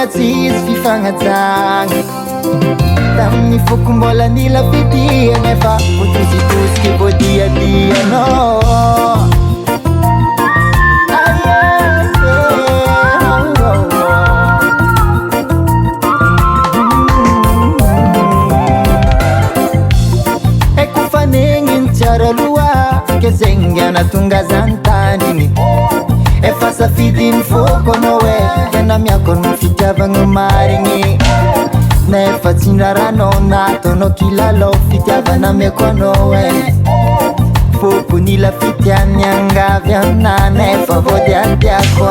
tegna tsisy fifagnajagna tamin'ny foko mbola nilafidiagna efa votositosiky voadiadianao ke zegny anatonga zany tanigny efa safidiny foko anao e ianamiako ny fitiavagna marigny nefa tsindraranao nataonao kilalao fitiavana amiako anao e foko nilafitiany angavy amina nefa voadiadiako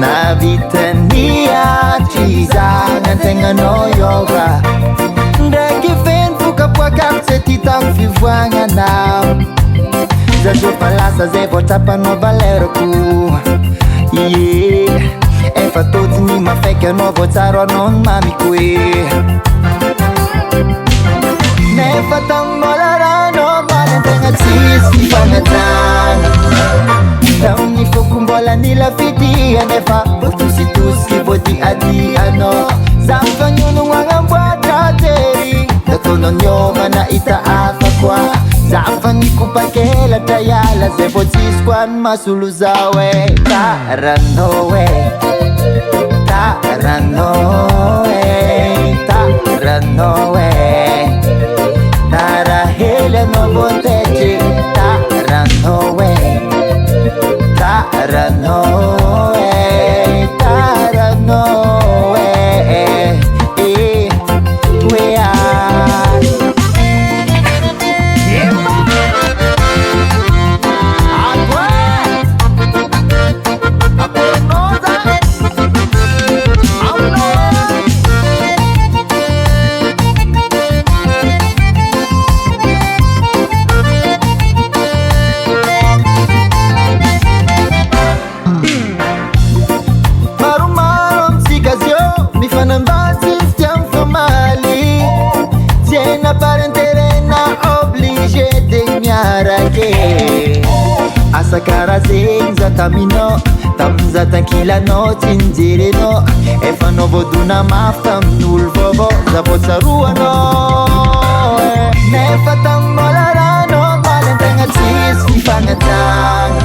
navitaniatry zagna tegnanao iova ndraiky feno fokapoakako tsy titako fivoagnanao zazofa lasa zay voatrapanao valerako ie efa totiny mafaiky anao voatsaro anao ny mamiko e nefa tamimbola ranao maly antegna tsisy fifagnajagna tamin'ny foko mbola nilafidia nefa votositosiky voadiadianao zaho fagnonogna amboatra tery tataonao niomana ita afa koa zaho fagnikopakelatra iala zay vo tsisy koa ny masolo zao e taranao e taranao e taranao e tarahely anao votetry taranao e taranao e taranao e asa karaha zegny za taminao tamin'iza tankilanao tsy nijerenao efa nao voadona mafy tamin'olo vaovao za voatsaroanao nefa tamimbola ranao maly antegna tsisy fifagnajagna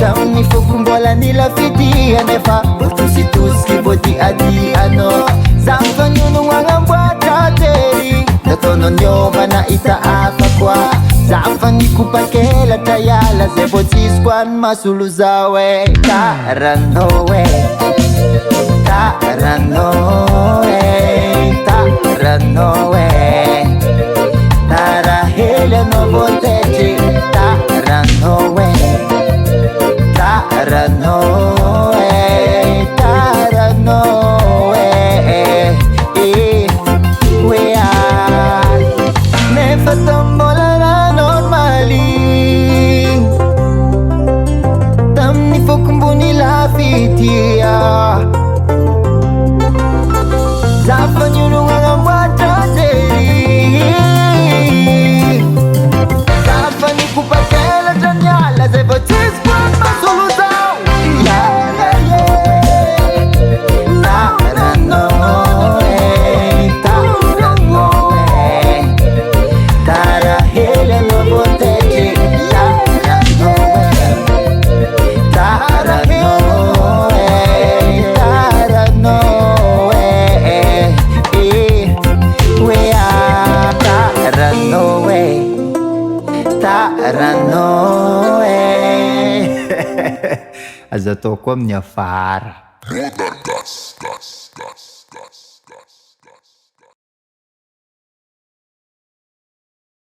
tamin'ny foko mbola nilafidia nefa votositosiky voadiadianao zaho fagnonogna agnamboatra tery tataonao niomana ita afa koa zaho fagnikopakelatra iala zay vo tsisy koa ny masolo zao e taranao e taranao e taranao e tarahely anao votetry taranao e taranao e taranao e nefa tambola tamin'ny foko mbony lafitia zaho fagnonogna agnamboatra tery zaho fagnikopakelatra niala zay vo tsisy koa ny masolo zao taranao e taranao e tarahely anao votetry taranao e azo atao koa amin'ny afara.